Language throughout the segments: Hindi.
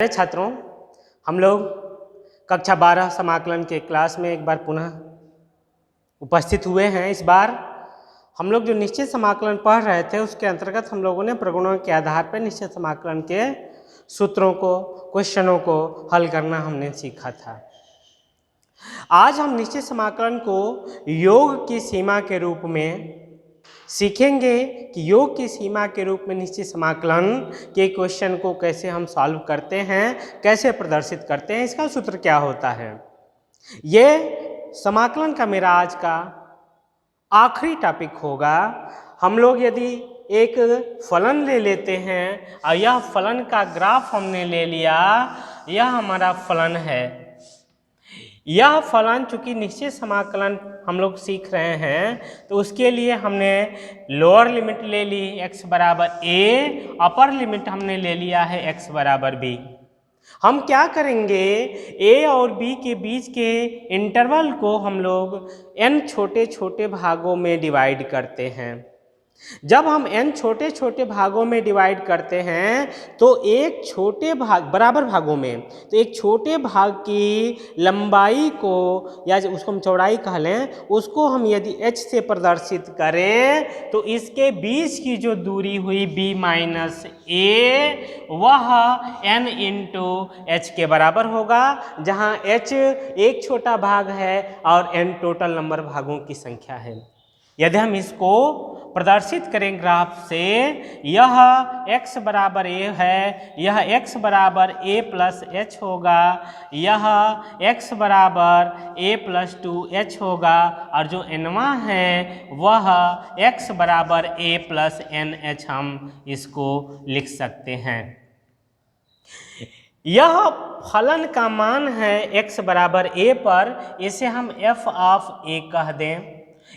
प्यारे छात्रों, हम लोग कक्षा 12 समाकलन के क्लास में एक बार पुनः उपस्थित हुए हैं। इस बार हम लोग जो निश्चित समाकलन पढ़ रहे थे उसके अंतर्गत हम लोगों ने प्रगुणों के आधार पर निश्चित समाकलन के सूत्रों को, क्वेश्चनों को हल करना हमने सीखा था। आज हम निश्चित समाकलन को योग की सीमा के रूप में सीखेंगे कि योग की सीमा के रूप में निश्चित समाकलन के क्वेश्चन को कैसे हम सॉल्व करते हैं, कैसे प्रदर्शित करते हैं, इसका सूत्र क्या होता है। ये समाकलन का मेरा आज का आखिरी टॉपिक होगा। हम लोग यदि एक फलन ले लेते हैं और यह फलन का ग्राफ हमने ले लिया, यह हमारा फलन है। यह फलन चूंकि निश्चित समाकलन हम लोग सीख रहे हैं तो उसके लिए हमने लोअर लिमिट ले ली x बराबर a, अपर लिमिट हमने ले लिया है x बराबर b। हम क्या करेंगे, a और b के बीच के इंटरवल को हम लोग n छोटे छोटे भागों में डिवाइड करते हैं। जब हम n छोटे छोटे भागों में डिवाइड करते हैं तो एक छोटे भाग बराबर भागों में, तो एक छोटे भाग की लंबाई को या उसको हम चौड़ाई कह लें, उसको हम यदि h से प्रदर्शित करें तो इसके बीच की जो दूरी हुई b माइनस a वह n इंटू h के बराबर होगा, जहां h एक छोटा भाग है और n टोटल नंबर भागों की संख्या है। यदि हम इसको प्रदर्शित करें ग्राफ से, यह x बराबर a है, यह x बराबर a प्लस h होगा, यह x बराबर a प्लस 2h होगा और जो nवां है वह x बराबर a प्लस nh हम इसको लिख सकते हैं। यह फलन का मान है x बराबर a पर, इसे हम f ऑफ a कह दें।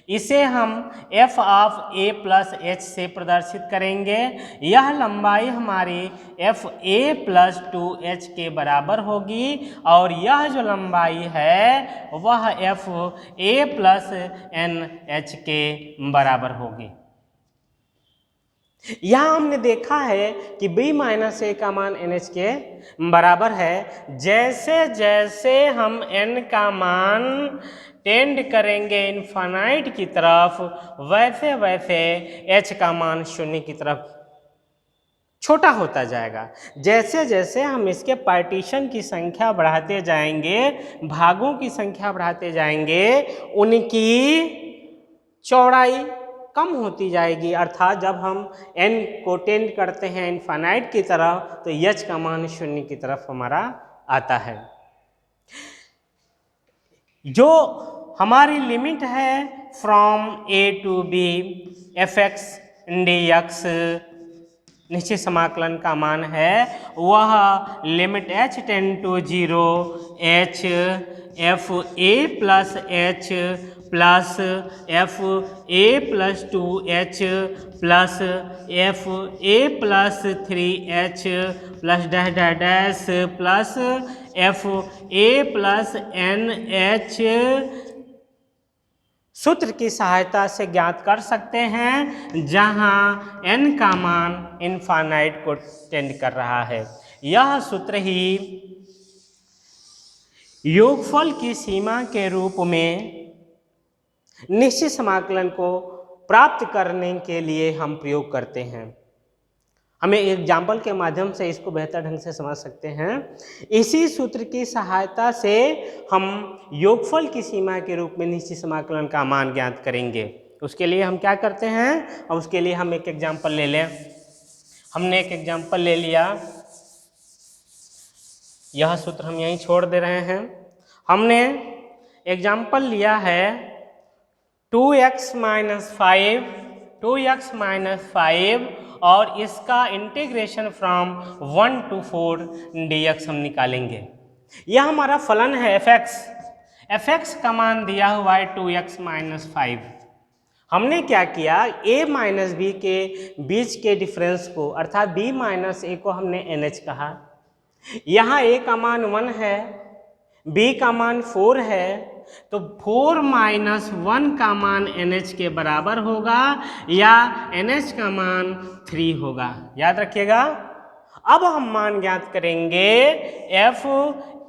इसे हम f of a plus h से प्रदर्शित करेंगे। यह लंबाई हमारी f a प्लस 2h के बराबर होगी और यह जो लंबाई है वह f a प्लस nh के बराबर होगी। यहाँ हमने देखा है कि b माइनस a का मान nh के बराबर है। जैसे जैसे हम n का मान टेंड करेंगे इनफाइनाइट की तरफ, वैसे वैसे h का मान शून्य की तरफ छोटा होता जाएगा। जैसे जैसे हम इसके पार्टीशन की संख्या बढ़ाते जाएंगे, भागों की संख्या बढ़ाते जाएंगे, उनकी चौड़ाई कम होती जाएगी। अर्थात जब हम n को टेंड करते हैं इनफाइनाइट की तरफ तो h का मान शून्य की तरफ हमारा आता है। जो हमारी लिमिट है from a to b fx dx निश्चित समाकलन का मान है, वह limit h tend to 0 h f a plus h plus f a plus 2h plus f a plus 3h plus dash dash dash plus f a plus nh सूत्र की सहायता से ज्ञात कर सकते हैं, जहां n का मान इनफाइनाइट को टेंड कर रहा है। यह सूत्र ही योगफल की सीमा के रूप में निश्चित समाकलन को प्राप्त करने के लिए हम प्रयोग करते हैं। हमें एग्जाम्पल के माध्यम से इसको बेहतर ढंग से समझ सकते हैं। इसी सूत्र की सहायता से हम योगफल की सीमा के रूप में निश्चित समाकलन का मान ज्ञात करेंगे। उसके लिए हम क्या करते हैं, और उसके लिए हम एक एग्जाम्पल ले लें। हमने एक एग्जाम्पल ले लिया, यह सूत्र हम यहीं छोड़ दे रहे हैं। हमने एग्जाम्पल लिया है 2x माइनस 5 और इसका इंटीग्रेशन फ्रॉम 1 to 4 dx हम निकालेंगे। यह हमारा फलन है fx का मान दिया हुआ है 2x माइनस 5। हमने क्या किया, a माइनस b के बीच के डिफरेंस को अर्थात b माइनस a को हमने nh कहा। यहाँ a का मान 1 है, b का मान 4 है, तो 4 माइनस 1 का मान nh के बराबर होगा या nh का मान 3 होगा। याद रखिएगा। अब हम मान ज्ञात करेंगे एफ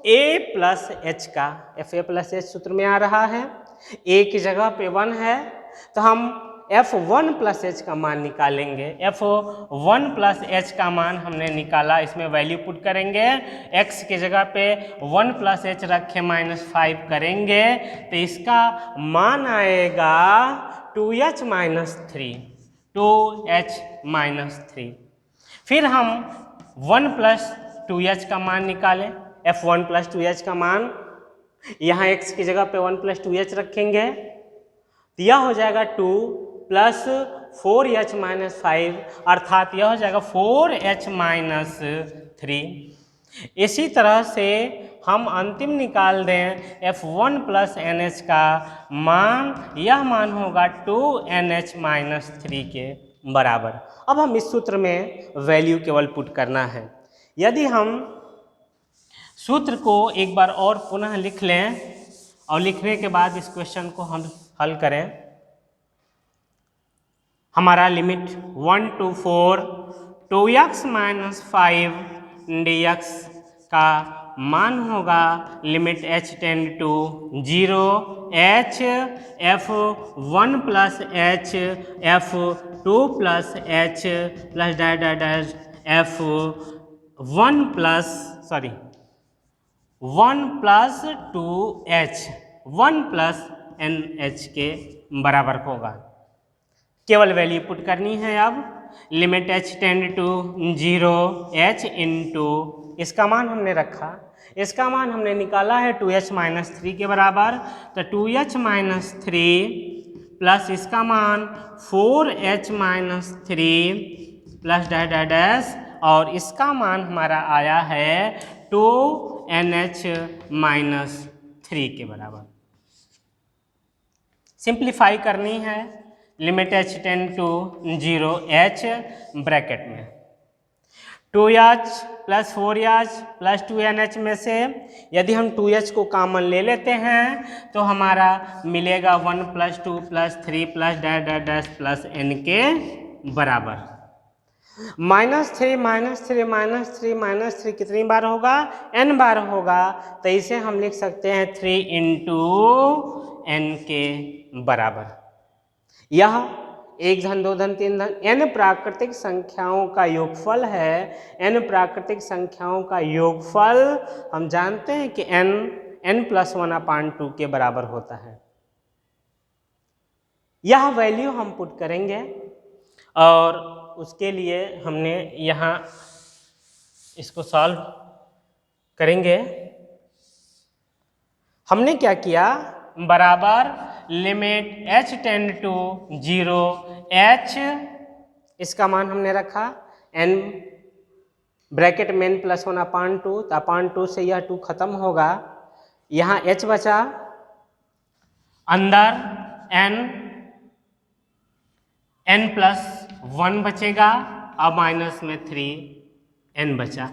ए प्लस एच का। एफ ए प्लस एच सूत्र में आ रहा है, ए की जगह पे 1 है तो हम F1 प्लस एच का मान निकालेंगे। F1 प्लस एच का मान हमने निकाला, इसमें वैल्यू पुट करेंगे, x की जगह पे 1 प्लस एच रखे -5 करेंगे तो इसका मान आएगा 2h माइनस 3, 2h माइनस 3। फिर हम 1 प्लस 2h का मान निकालें, F1 प्लस 2h का मान, यहाँ x की जगह पे 1 प्लस 2h रखेंगे तो यह हो जाएगा 2 प्लस 4h माइनस 5, अर्थात यह हो जाएगा 4h माइनस 3। इसी तरह से हम अंतिम निकाल दें F1 प्लस NH का मान, यह मान होगा 2NH माइनस 3 के बराबर। अब हम इस सूत्र में वैल्यू केवल पुट करना है। यदि हम सूत्र को एक बार और पुनः लिख लें और लिखने के बाद इस क्वेश्चन को हम हल करें, हमारा limit 1 to 4 2x minus 5 dx का मान होगा limit h tend to 0 h f1 plus h f2 plus h plus dash f1 plus 1 plus 2h 1 plus nh के बराबर होगा। केवल वैल्यू पुट करनी है। अब limit h tend to 0 h into, इसका मान हमने रखा, इसका मान हमने निकाला है 2h माइनस 3 के बराबर, तो 2h माइनस 3 प्लस इसका मान 4h माइनस 3 प्लस डैश और इसका मान हमारा आया है 2nh माइनस 3 के बराबर। सिंप्लीफाई करनी है, limit h tend to 0 h bracket में 2h plus 4h plus 2nh में से यदि हम 2h को कॉमन ले लेते हैं तो हमारा मिलेगा 1 plus 2 plus 3 plus dash plus n के बराबर। -3 -3 -3 -3 कितनी बार होगा? n बार होगा, तो इसे हम लिख सकते हैं 3 इंटू n के बराबर। यह 1 धन 2 धन 3 धन n प्राकृतिक संख्याओं का योगफल है। n प्राकृतिक संख्याओं का योगफल हम जानते हैं कि n प्लस 1/2 के बराबर होता है। यह वैल्यू हम पुट करेंगे और उसके लिए हमने यहाँ इसको सॉल्व करेंगे। हमने क्या किया, बराबर limit h tend to 0 h, इसका मान हमने रखा n ब्रैकेट में n प्लस 1/2, तो 2 से यह 2 खत्म होगा, यहाँ h बचा, अंदर n प्लस 1 बचेगा और माइनस में 3n बचा।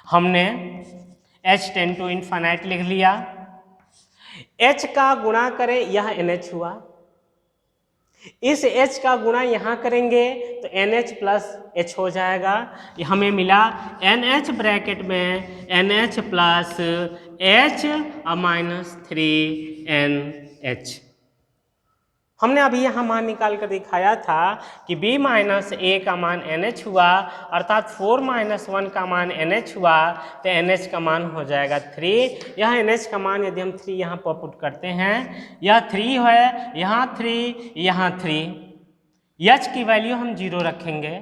हमने h टेंड टू इनफाइनाइट लिख लिया, h का गुणा करें, यह NH हुआ, इस h का गुणा यहाँ करेंगे तो NH प्लस h हो जाएगा। हमें मिला NH ब्रैकेट में NH प्लस h और माइनस 3NH। हमने अभी यहाँ मान निकाल कर दिखाया था कि b माइनस a का मान NH हुआ, अर्थात 4 माइनस 1 का मान NH हुआ, तो NH का मान हो जाएगा 3। यह NH का मान यदि हम 3 यहाँ पर पुट करते हैं, यह 3 है, यहाँ 3, यहाँ 3, h की वैल्यू हम 0 रखेंगे।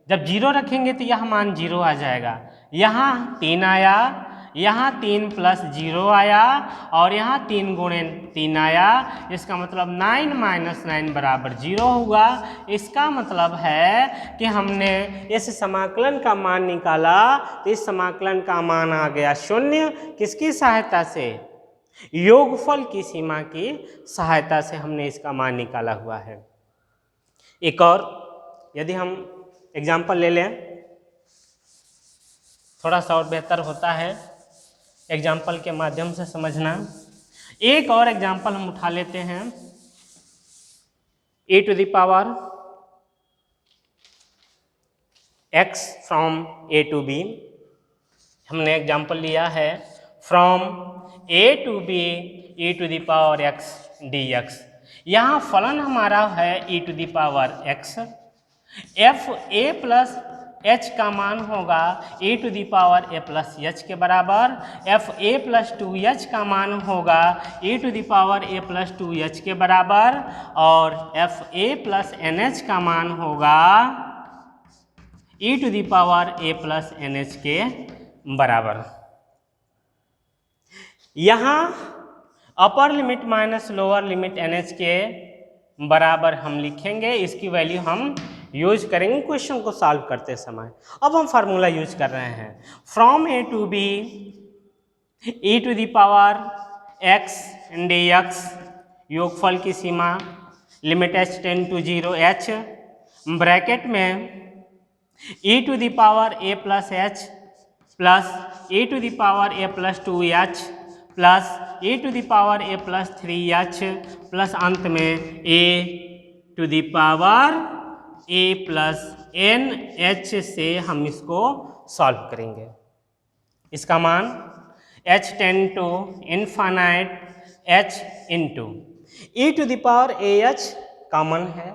जब 0 रखेंगे तो यह मान 0 आ जाएगा, यहाँ 3 आया, यहाँ 3 प्लस 0 आया और यहाँ 3 गुणे 3 आया, इसका मतलब 9 माइनस 9 बराबर 0 हुआ। इसका मतलब है कि हमने इस समाकलन का मान निकाला तो इस समाकलन का मान आ गया 0। किसकी सहायता से? योगफल की सीमा की सहायता से हमने इसका मान निकाला हुआ है। एक और यदि हम एग्जाम्पल ले लें, थोड़ा सा और बेहतर होता है एग्जाम्पल के माध्यम से समझना। एक और एग्जाम्पल हम उठा लेते हैं, e to the power x from a to b, हमने एग्जाम्पल लिया है from a to b e to the power x dx। यहाँ फलन हमारा है e to the power x, f a plus h का मान होगा e to the power a plus h के बराबर, f a plus two h का मान होगा e to the power a plus two h के बराबर, और F a plus N h का मान होगा e to the power a plus N h के बराबर। यहाँ upper limit minus lower limit n h के बराबर हम लिखेंगे, इसकी वैल्यू हम यूज करेंगे क्वेश्चन को सॉल्व करते समय। अब हम फार्मूला यूज कर रहे हैं from A to B E to the power x dx, योगफल की सीमा limit h tend to 0 h, bracket में e to the power a plus h plus e to the power a plus 2h plus e to the power a plus 3h plus अंत में a to the power a plus N H से हम इसको सॉल्व करेंगे। इसका मान h tend to infinite h into e to the power ah common है,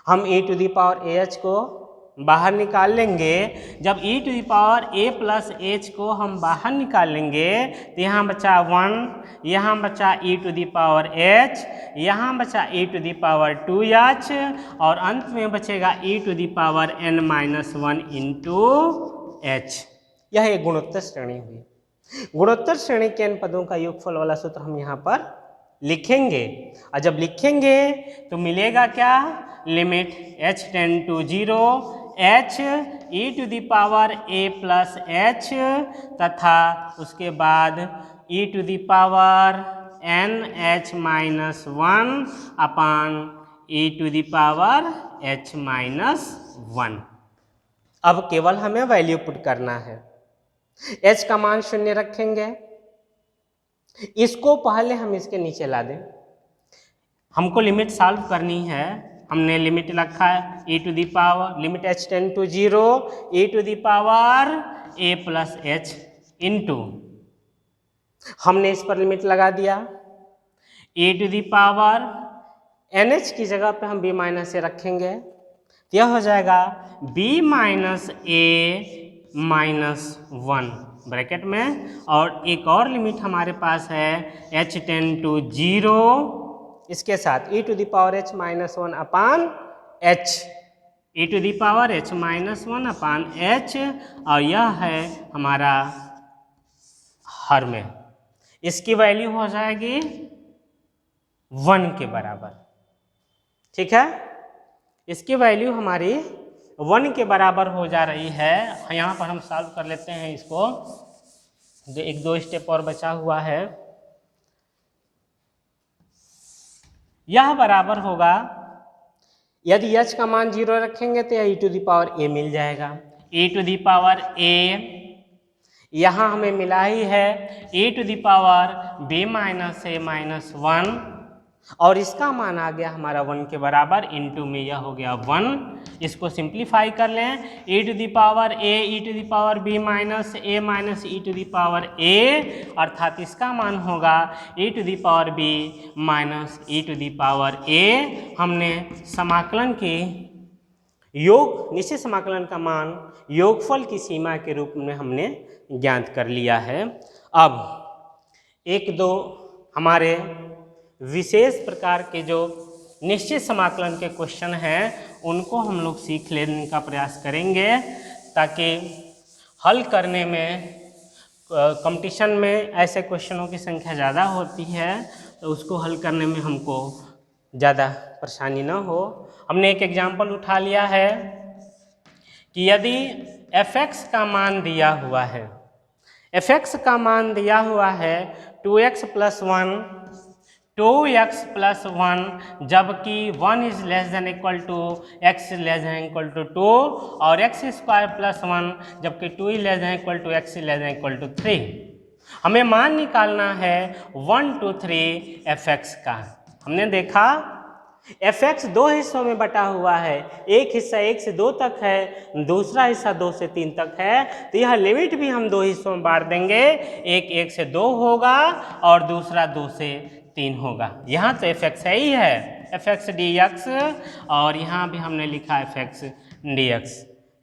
हम e to the power ah को बाहर निकाल लेंगे। जब e to the power a plus h को हम बाहर निकाल लेंगे तो यहाँ बचा 1, यहाँ बचा e to the power h, यहाँ बचा e to the power 2h, और अंत में बचेगा e to the power n minus 1 into h। यह एक गुणोत्तर श्रेणी हुई। गुणोत्तर श्रेणी के n पदों का योगफल वाला सूत्र हम यहाँ पर लिखेंगे, और जब लिखेंगे तो मिलेगा क्या, limit h tend to 0 h e to the power a plus h तथा उसके बाद e to the power n h minus 1 upon e to the power h minus 1। अब केवल हमें वैल्यू पुट करना है, h का मान 0 रखेंगे, इसको पहले हम इसके नीचे ला दें। हमको लिमिट सॉल्व करनी है, हमने लिमिट रखा है e to the power limit h tend to 0 e to the power a plus h into, हमने इस पर लिमिट लगा दिया e to the power nh की जगह पे हम b माइनस a रखेंगे, तो यह हो जाएगा b minus a minus 1 bracket में, और एक और लिमिट हमारे पास है h टेंड टू 0, इसके साथ e to the power h minus 1 upon h, e to the power h minus 1 upon h, और यह है हमारा हर में, इसकी वैल्यू हो जाएगी 1 के बराबर। ठीक है, इसकी वैल्यू हमारी 1 के बराबर हो जा रही है। यहाँ पर हम सॉल्व कर लेते हैं इसको, एक दो स्टेप और बचा हुआ है। यह बराबर होगा, यदि h का मान 0 रखेंगे तो यह e to the power a मिल जाएगा, e to the power a यहाँ हमें मिला ही है e to the power b minus a minus 1, और इसका मान आ गया हमारा 1 के बराबर, इनटू में यह हो गया 1। इसको सिंप्लीफाई कर लें, e to the power a e to the power b minus a minus e to the power a, अर्थात इसका मान होगा e to the power b minus e to the power a। हमने समाकलन के योग निश्चित समाकलन का मान योगफल की सीमा के रूप में हमने ज्ञात कर लिया है। अब एक दो हमारे विशेष प्रकार के जो निश्चित समाकलन के क्वेश्चन हैं उनको हम लोग सीख लेने का प्रयास करेंगे, ताकि हल करने में कंपटीशन में ऐसे क्वेश्चनों की संख्या ज़्यादा होती है तो उसको हल करने में हमको ज़्यादा परेशानी ना हो। हमने एक एग्जाम्पल उठा लिया है कि यदि f(x) का मान दिया हुआ है, f(x) का मान दिया हुआ है 2x प्लस 1, 2x प्लस 1, जबकि 1 is less than equal to x less than equal to 2, और x स्क्वायर प्लस 1 जबकि 2 is less than equal to x less than equal to 3। हमें मान निकालना है 1 2 3 f(x) का। हमने देखा fx दो हिस्सों में बटा हुआ है, एक हिस्सा 1 से 2 तक है, दूसरा हिस्सा 2 से 3 तक है, तो यह लिमिट भी हम दो हिस्सों में बांट देंगे, एक 1 से 2 होगा और दूसरा 2 से 3 होगा। यहाँ तो fx है ही है, fx dx, और यहाँ भी हमने लिखा fx dx।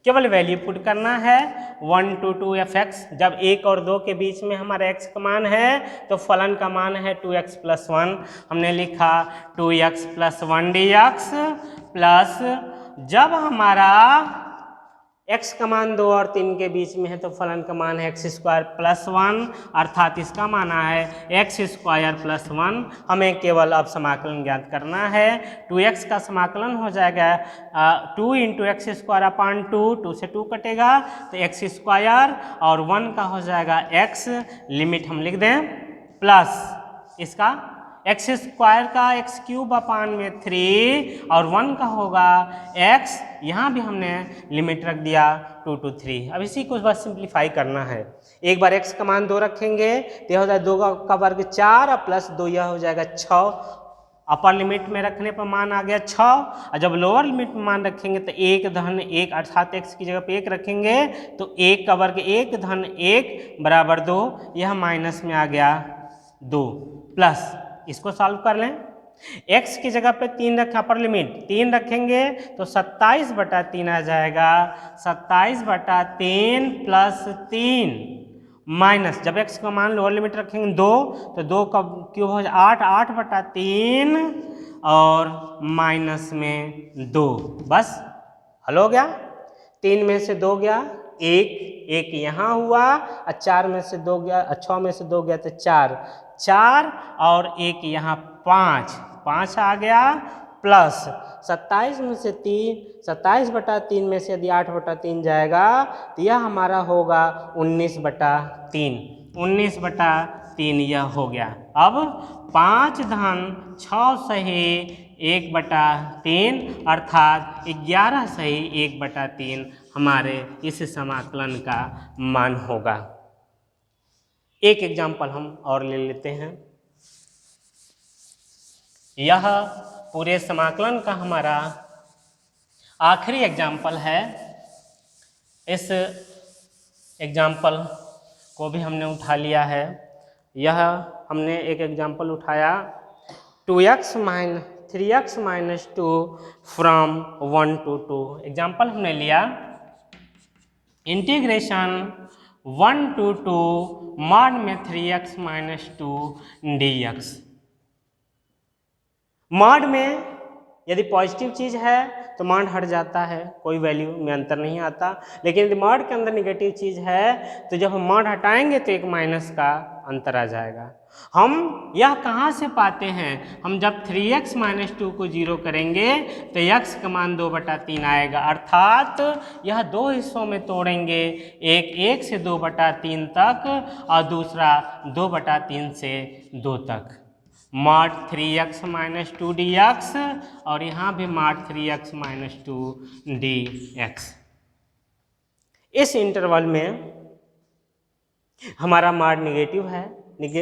केवल वैल्यू पुट करना है 1 to 2 fx। जब 1 और 2 के बीच में हमारा x का मान है तो फलन का मान है 2x + 1। हमने लिखा 2x + 1 dx प्लस जब हमारा x का मान 2 और 3 के बीच में है तो फलन का मान है x² + 1, अर्थात इसका माना है x² + 1। हमें केवल अब समाकलन ज्ञात करना है। 2x का समाकलन हो जाएगा 2 × x² 2 से 2 कटेगा तो x² और 1 का हो जाएगा x, लिमिट हम लिख दें, प्लस इसका x² का x³ 3 और 1 का होगा x, यहाँ भी हमने लिमिट रख दिया 2 to 3। अब इसी को बस सिंप्लीफाई करना है। एक बार x का मान 2 रखेंगे तो यह हो जाएगा 2 का वर्ग 4 और प्लस 2 यह हो जाएगा 6। अपर लिमिट में रखने पर मान आ गया 6, और जब लोअर लिमिट में मान रखेंगे तो 1 धन 1, अर्थात x की जगह पे 1 रखेंगे तो 1 का वर्ग 1 धन 1 बराबर 2, यह माइनस में आ गया 2, प्लस इसको सॉल्व कर लें। x की जगह पे 3 रखा, अपर लिमिट 3 रखेंगे तो 27/3 आ जाएगा, 27/3 प्लस 3 माइनस, जब x का मान लोअर लिमिट रखेंगे 2 तो 2 का क्यूब हो जाए 8, 8/3 और माइनस में 2, बस हल हो गया। 3 में से 2 गया 1 यहाँ हुआ, और 4 में से 2 गया, 6 में से 2 गया तो 4 और 1 यहाँ 5 आ गया, प्लस 27 में से 3, 27/3 में से यदि 8/3 जाएगा तो यह हमारा होगा 19/3, 19/3 यह हो गया। अब 5 धन 6 सही 1/3 अर्थात 11 सही 1/3 हमारे इस समाकलन का मान होगा। एक एग्जाम्पल हम और ले लेते हैं। यह पूरे समाकलन का हमारा आखिरी एग्जाम्पल है। इस एग्जाम्पल को भी हमने उठा लिया है। यह हमने एक एग्जाम्पल उठाया 3x - 2 फ्रॉम 1 to 2। एग्जाम्पल हमने लिया इंटीग्रेशन 1 to 2 मॉड में 3x - 2 dx। मॉड में यदि पॉजिटिव चीज़ है तो मॉड हट जाता है, कोई वैल्यू में अंतर नहीं आता, लेकिन यदि मॉड के अंदर निगेटिव चीज़ है तो जब हम मॉड हटाएंगे तो एक माइनस का अंतर आ जाएगा। हम यह कहाँ से पाते हैं? हम जब 3x - 2 को 0 करेंगे तो x का मान 2/3 आएगा, अर्थात यह दो हिस्सों में तोड़ेंगे, एक 1 से 2/3 तक और दूसरा 2/3 से 2 तक। मॉड 3x - 2 dx और यहाँ भी मॉड 3x - 2 dx। इस इंटरवल में हमारा मॉड निगेटिव है,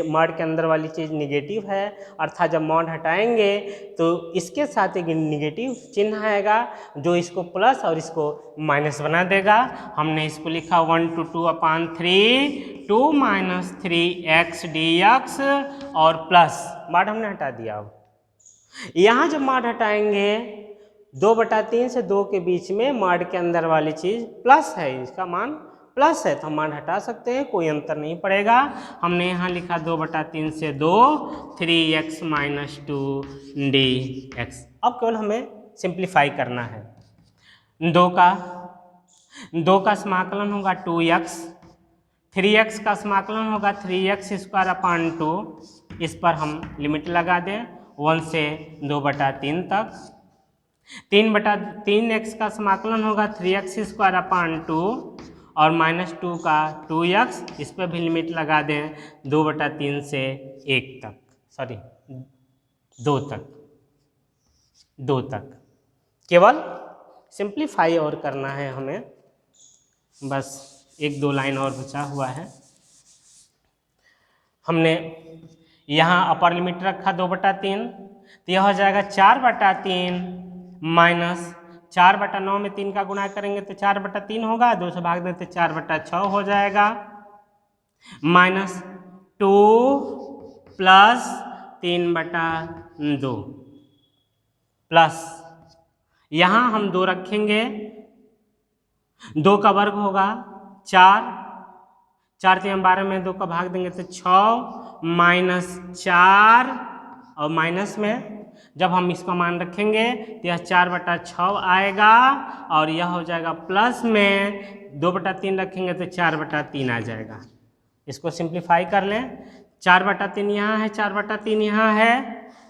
मॉड के अंदर वाली चीज़ निगेटिव है, अर्थात जब मॉड हटाएंगे तो इसके साथ एक निगेटिव चिन्ह आएगा जो इसको प्लस और इसको माइनस बना देगा। हमने इसको लिखा 1 to 2/3 2 - 3x dx और प्लस मॉड हमने हटा दिया। अब यहाँ जब मॉड हटाएंगे 2/3 से 2 के बीच में मॉड के अंदर वाली चीज़ प्लस है, इसका मान प्लस है तो हम मान हटा सकते हैं, कोई अंतर नहीं पड़ेगा। हमने यहाँ लिखा 2/3 से 2 3x - 2 dx। अब केवल हमें सिंप्लीफाई करना है। 2 का समाकलन होगा 2x, 3x का समाकलन होगा 3x² 2। इस पर हम लिमिट लगा दें 1 से 2/3 तक। 3x का समाकलन होगा 3x² 2 और -2 का 2x, इस पर भी लिमिट लगा दें 2/3 से 1 तक, सॉरी 2 तक। केवल सिंप्लीफाई और करना है हमें, बस 1-2 लाइन और बचा हुआ है। हमने यहाँ अपर लिमिट रखा 2/3, तो यह हो जाएगा 4/3 माइनस 4/9 में 3 का गुणा करेंगे तो 4/3 होगा, 2 से भाग देते 4/6 हो जाएगा, माइनस 2 प्लस 3/2 प्लस यहाँ हम 2 रखेंगे, 2 का वर्ग होगा 4, 4 से हम 12 में 2 का भाग देंगे तो 6 माइनस 4 और माइनस में जब हम इसका मान रखेंगे तो यह 4/6 आएगा और यह हो जाएगा प्लस में 2/3 रखेंगे तो 4/3 आ जाएगा। इसको सिंप्लीफाई कर लें, 4/3 यहाँ है, 4/3 यहाँ है,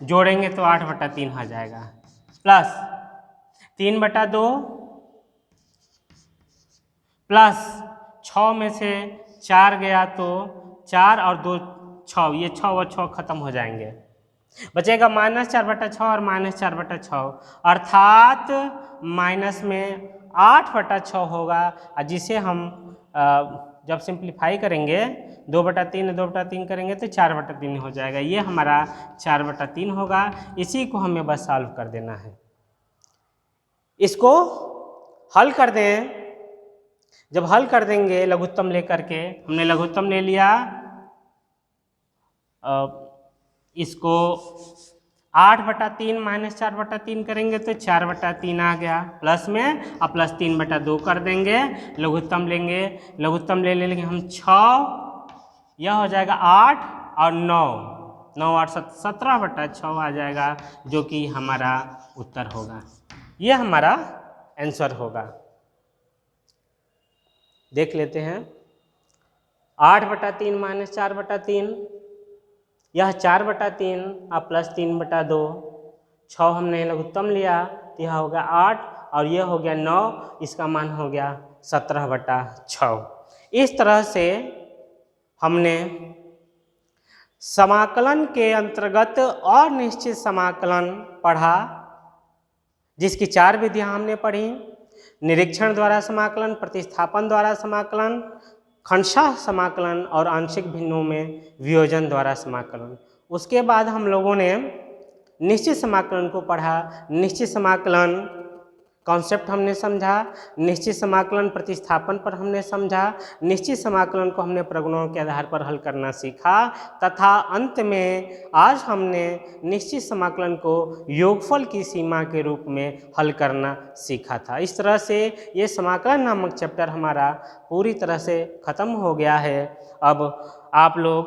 जोड़ेंगे तो 8/3 आ जाएगा, प्लस 3/2 प्लस 6 में से 4 गया तो 4 और 2 6, ये 6 और 6 खत्म हो जाएंगे, बचेगा -4/6 और -4/6 अर्थात माइनस में 8/6 होगा, और जिसे हम जब सिंप्लीफाई करेंगे 2/3 2/3 करेंगे तो 4/3 हो जाएगा। ये हमारा 4/3 होगा। इसी को हमें बस सॉल्व कर देना है। इसको हल कर दें, जब हल कर देंगे लघुत्तम लेकर के, हमने लघुत्तम ले लिया, इसको 8/3 माइनस 4/3 करेंगे तो 4/3 आ गया, प्लस में और प्लस 3/2 कर देंगे, लघुत्तम लेंगे, लघुत्तम ले लेंगे हम 6, यह हो जाएगा 8 और 9, 9 8 17/6 आ जाएगा, जो कि हमारा उत्तर होगा। यह हमारा आंसर होगा। देख लेते हैं, 8/3 माइनस 4/3, यह 4/3 और प्लस 3/2, 6 हमने लघुत्तम लिया तो यह हो गया 8 और यह हो गया 9, इसका मान हो गया 17/6। इस तरह से हमने समाकलन के अंतर्गत अनिश्चित समाकलन पढ़ा, जिसकी 4 विधियां हमने पढ़ी, निरीक्षण द्वारा समाकलन, प्रतिस्थापन द्वारा समाकलन, खंडशः समाकलन और आंशिक भिन्नों में वियोजन द्वारा समाकलन। उसके बाद हम लोगों ने निश्चित समाकलन को पढ़ा। निश्चित समाकलन कॉन्सेप्ट हमने समझा, निश्चित समाकलन प्रतिस्थापन पर हमने समझा, निश्चित समाकलन को हमने प्रगुणों के आधार पर हल करना सीखा, तथा अंत में आज हमने निश्चित समाकलन को योगफल की सीमा के रूप में हल करना सीखा था। इस तरह से ये समाकलन नामक चैप्टर हमारा पूरी तरह से ख़त्म हो गया है। अब आप लोग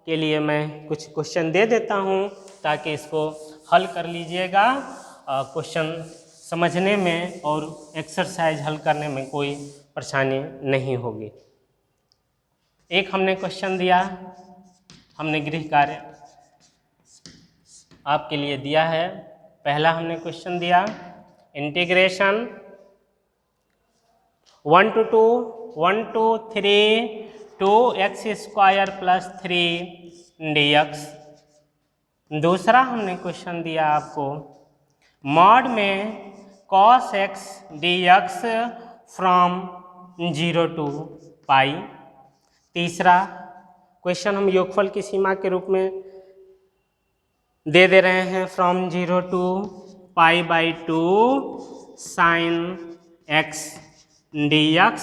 के लिए मैं कुछ क्वेश्चन दे देता हूँ ताकि इसको हल कर लीजिएगा। क्वेश्चन समझने में और एक्सरसाइज हल करने में कोई परेशानी नहीं होगी। एक हमने क्वेश्चन दिया, हमने गृह कार्य आपके लिए दिया है। पहला हमने क्वेश्चन दिया, integration 1 to 2 1 to 3 2x² + 3 dx। दूसरा हमने क्वेश्चन दिया आपको, मॉड में cos x dx from 0 to पाई। तीसरा क्वेश्चन हम योगफल की सीमा के रूप में दे रहे हैं, from 0 to π/2 sin x dx।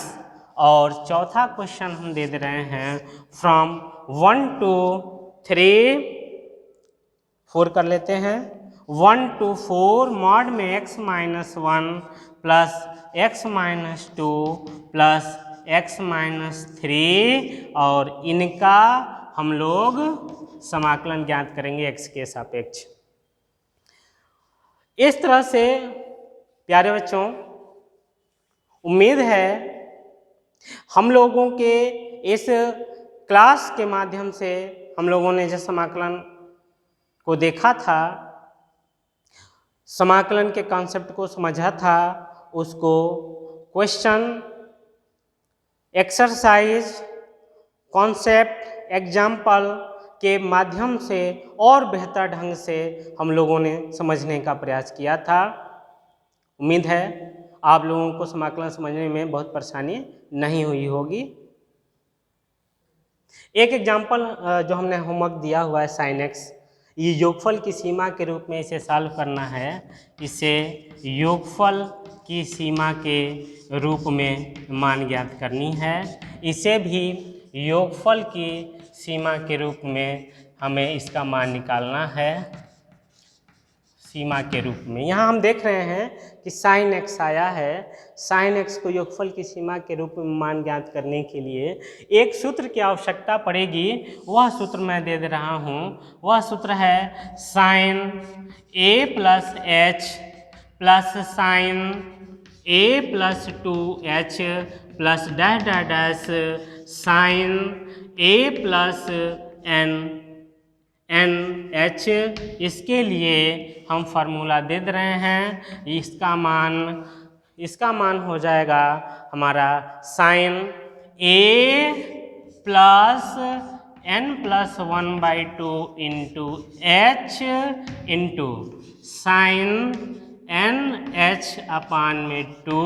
और चौथा क्वेश्चन हम दे रहे हैं, फ्रॉम 1 to 3 4 कर लेते हैं, 1 to 4 मॉड में x - 1 plus x - 2 plus x - 3, और इनका हम लोग समाकलन ज्ञात करेंगे x के सापेक्ष। इस तरह से प्यारे बच्चों, उम्मीद है हम लोगों के इस क्लास के माध्यम से हम लोगों ने जो समाकलन को देखा था, समाकलन के कॉन्सेप्ट को समझा था, उसको क्वेश्चन, एक्सरसाइज, कॉन्सेप्ट, एग्जाम्पल के माध्यम से और बेहतर ढंग से हम लोगों ने समझने का प्रयास किया था। उम्मीद है आप लोगों को समाकलन समझने में बहुत परेशानी नहीं हुई होगी। एक एग्जाम्पल जो हमने होमवर्क दिया हुआ है sin x, ये योगफल की सीमा के रूप में इसे सॉल्व करना है। इसे योगफल की सीमा के रूप में मान ज्ञात करनी है। इसे भी योगफल की सीमा के रूप में हमें इसका मान निकालना है सीमा के रूप में। यहाँ हम देख रहे हैं कि साइन एक्स आया है। साइन एक्स को योगफल की सीमा के रूप में मान ज्ञात करने के लिए एक सूत्र की आवश्यकता पड़ेगी। वह सूत्र मैं दे रहा हूँ। वह सूत्र है sine A plus H plus sine A plus 2h plus dash dash dash sine A plus N H. इसके लिए हम फार्मूला दे रहे हैं। इसका मान हो जाएगा हमारा sine A plus n plus 1/2 into H into sine N H upon में 2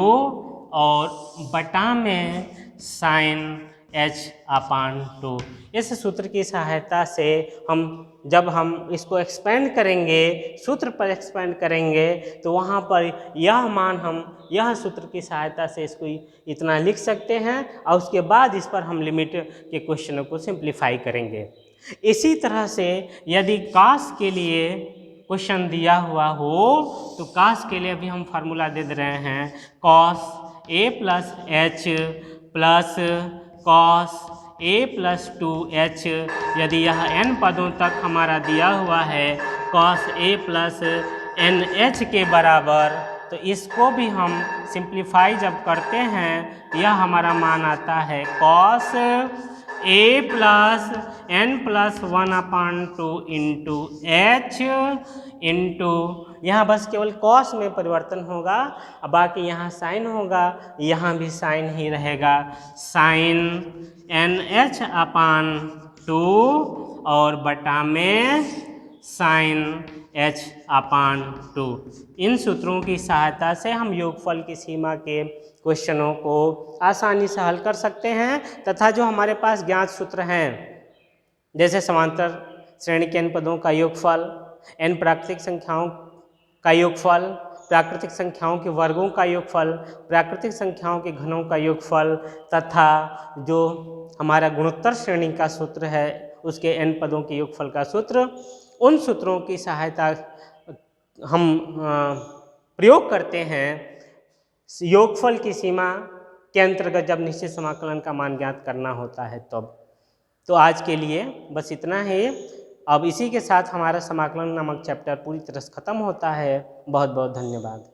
और बटा में साइन एच अपान 2। इस सूत्र की सहायता से जब हम इसको एक्सपेंड करेंगे, सूत्र पर एक्सपेंड करेंगे, तो वहाँ पर यह मान हम यह सूत्र की सहायता से इसको इतना लिख सकते हैं और उसके बाद इस पर हम लिमिट के क्वेश्चनों को सिंप्लीफाई करेंगे। इसी तरह से यदि कास के लिए क्वेश्चन दिया हुआ हो तो कास के लिए भी हम फार्मूला दे रहे हैं cos A plus H plus cos A plus 2h। यदि यह n पदों तक हमारा दिया हुआ है cos A plus N h के बराबर, तो इसको भी हम सिंप्लीफाई जब करते हैं यह हमारा मान आता है cos A plus n plus 1/2 into H into यहाँ बस केवल कॉस में परिवर्तन होगा, बाकी यहाँ साइन होगा, यहाँ भी साइन ही रहेगा, साइन एन एच अपान 2 और बटा में साइन एच अपान 2। इन सूत्रों की सहायता से हम योगफल की सीमा के क्वेश्चनों को आसानी से हल कर सकते हैं तथा जो हमारे पास ज्ञात सूत्र हैं जैसे समांतर श्रेणी के n पदों का योगफल, n प्राकृतिक संख्याओं का योगफल, प्राकृतिक संख्याओं के वर्गों का योगफल, प्राकृतिक संख्याओं के घनों का योगफल तथा जो हमारा गुणोत्तर श्रेणी का सूत्र है उसके n पदों के योगफल का सूत्र, उन सूत्रों की सहायता हम प्रयोग करते हैं योगफल की सीमा के अंतर्गत जब निश्चित समाकलन का मान ज्ञात करना होता है तब। तो आज के लिए बस इतना ही। अब इसी के साथ हमारा समाकलन नामक चैप्टर पूरी तरह से खत्म होता है। बहुत बहुत धन्यवाद।